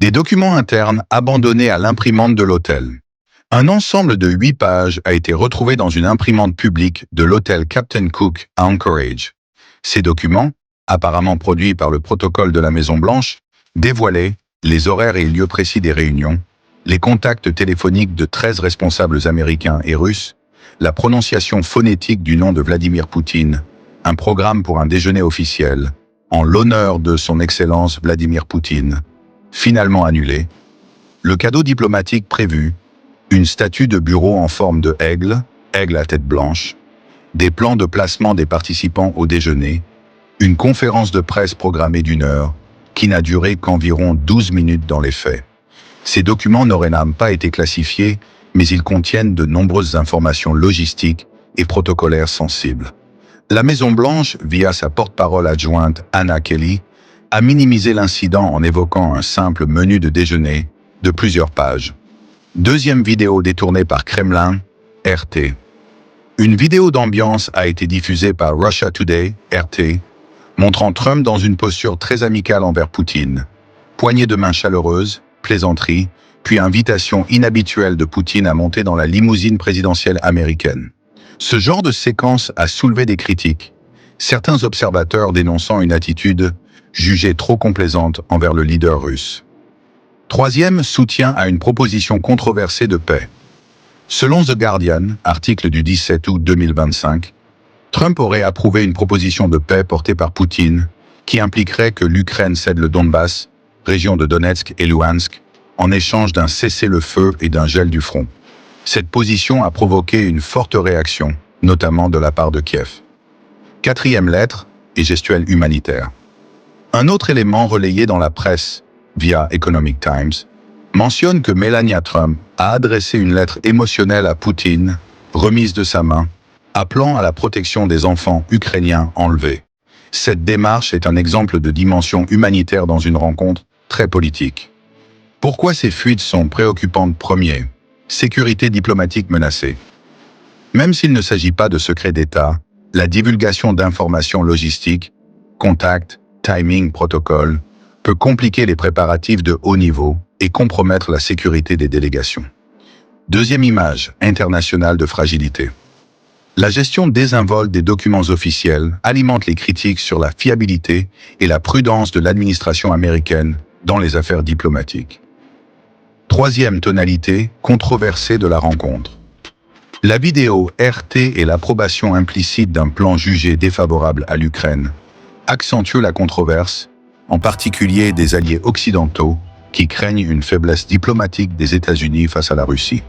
Des documents internes abandonnés à l'imprimante de l'hôtel. Un ensemble de 8 pages a été retrouvé dans une imprimante publique de l'hôtel Captain Cook à Anchorage. Ces documents, apparemment produits par le protocole de la Maison-Blanche, dévoilaient les horaires et lieux précis des réunions, les contacts téléphoniques de 13 responsables américains et russes, la prononciation phonétique du nom de Vladimir Poutine, un programme pour un déjeuner officiel, en l'honneur de son Excellence Vladimir Poutine, finalement annulé, le cadeau diplomatique prévu, une statue de bureau en forme de aigle à tête blanche, des plans de placement des participants au déjeuner, une conférence de presse programmée d'1 heure, qui n'a duré qu'environ 12 minutes dans les faits. Ces documents n'auraient pas été classifiés, mais ils contiennent de nombreuses informations logistiques et protocolaires sensibles. La Maison-Blanche, via sa porte-parole adjointe Anna Kelly, a minimisé l'incident en évoquant un simple menu de déjeuner de plusieurs pages. Deuxième vidéo détournée par Kremlin, RT. Une vidéo d'ambiance a été diffusée par Russia Today, RT, montrant Trump dans une posture très amicale envers Poutine. Poignée de main chaleureuse, plaisanterie, puis invitation inhabituelle de Poutine à monter dans la limousine présidentielle américaine. Ce genre de séquence a soulevé des critiques, certains observateurs dénonçant une attitude jugée trop complaisante envers le leader russe. Troisième, soutien à une proposition controversée de paix. Selon The Guardian, article du 17 août 2025, Trump aurait approuvé une proposition de paix portée par Poutine qui impliquerait que l'Ukraine cède le Donbass, région de Donetsk et Luhansk, en échange d'un cessez-le-feu et d'un gel du front. Cette position a provoqué une forte réaction, notamment de la part de Kiev. Quatrième lettre et gestuelle humanitaire. Un autre élément relayé dans la presse, via Economic Times, mentionne que Melania Trump a adressé une lettre émotionnelle à Poutine, remise de sa main, appelant à la protection des enfants ukrainiens enlevés. Cette démarche est un exemple de dimension humanitaire dans une rencontre très politique. Pourquoi ces fuites sont préoccupantes? Premier, sécurité diplomatique menacée. Même s'il ne s'agit pas de secret d'État, la divulgation d'informations logistiques, contacts, timing, protocole, peut compliquer les préparatifs de haut niveau et compromettre la sécurité des délégations. Deuxième image internationale de fragilité. La gestion désinvolte des documents officiels alimente les critiques sur la fiabilité et la prudence de l'administration américaine dans les affaires diplomatiques. Troisième tonalité controversée de la rencontre. La vidéo RT et l'approbation implicite d'un plan jugé défavorable à l'Ukraine accentuent la controverse, en particulier des alliés occidentaux qui craignent une faiblesse diplomatique des États-Unis face à la Russie.